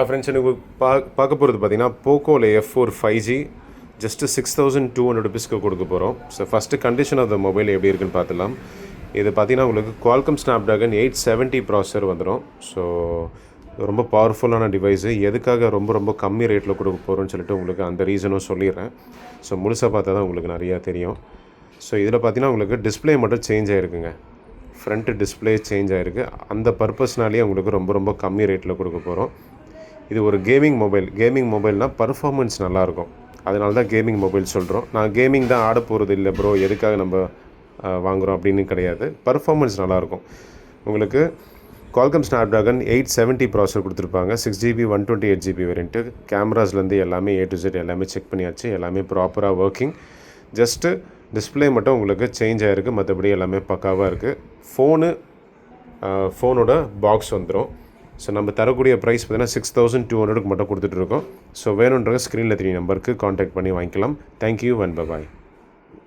Friends, எனக்கு பார்க்க போகிறது பார்த்தீங்கன்னா போக்கோவில் F4 5G ஜஸ்ட்டு 6200 ருபீஸ்க்கு கொடுக்க போகிறோம். So first condition of the mobile எப்படி இருக்குன்னு பார்த்துலாம். இது பார்த்தீங்கன்னா உங்களுக்கு Qualcomm Snapdragon 870 ப்ராசஸர் வந்துடும். ஸோ ரொம்ப பவர்ஃபுல்லான டிவைஸு. எதுக்காக ரொம்ப ரொம்ப கம்மி ரேட்டில் கொடுக்க போகிறோன்னு சொல்லிட்டு உங்களுக்கு அந்த ரீசனும் சொல்லிடுறேன். ஸோ முழுசாக பார்த்தா தான் உங்களுக்கு நிறையா தெரியும். ஸோ இதில் பார்த்தீங்கன்னா உங்களுக்கு டிஸ்பிளே மட்டும் சேஞ்ச் ஆகிருக்குங்க. ஃப்ரண்ட் டிஸ்பிளே சேஞ்ச் ஆகிருக்கு. அந்த பர்பஸ்னாலேயே உங்களுக்கு ரொம்ப ரொம்ப கம்மி ரேட்டில் கொடுக்க போகிறோம். இது ஒரு கேமிங் மொபைல்னால் பர்ஃபார்மன்ஸ் நல்லாயிருக்கும். அதனால தான் கேமிங் மொபைல் சொல்கிறோம். நான் கேமிங் தான் ஆட போகிறது இல்லை ப்ரோ, எதுக்காக நம்ம வாங்குகிறோம் அப்படின்னு கிடையாது. பர்ஃபார்மன்ஸ் நல்லாயிருக்கும். உங்களுக்கு Qualcomm Snapdragon 870 ப்ராசஸர் கொடுத்துருப்பாங்க. 6GB 128GB variant. கேமராஸ்லேருந்து எல்லாமே A to Z எல்லாமே செக் பண்ணியாச்சு. எல்லாமே ப்ராப்பராக ஒர்க்கிங். ஜஸ்ட்டு டிஸ்பிளே மட்டும் உங்களுக்கு சேஞ்ச் ஆகிருக்கு. மற்றபடி எல்லாமே பக்காவாக இருக்குது. ஃபோனோட பாக்ஸ் வந்துடும். ஸோ நம்ம தரக்கூடிய ப்ரைஸ் பார்த்தீங்கன்னா 6200க்கு மட்டும் கொடுத்துட்ருக்கோம். ஸோ வேணுன்றவங்க ஸ்க்ரீனில் 3 நம்பருக்கு காண்டாக்ட் பண்ணி வாங்கிக்கலாம். Thank you and by.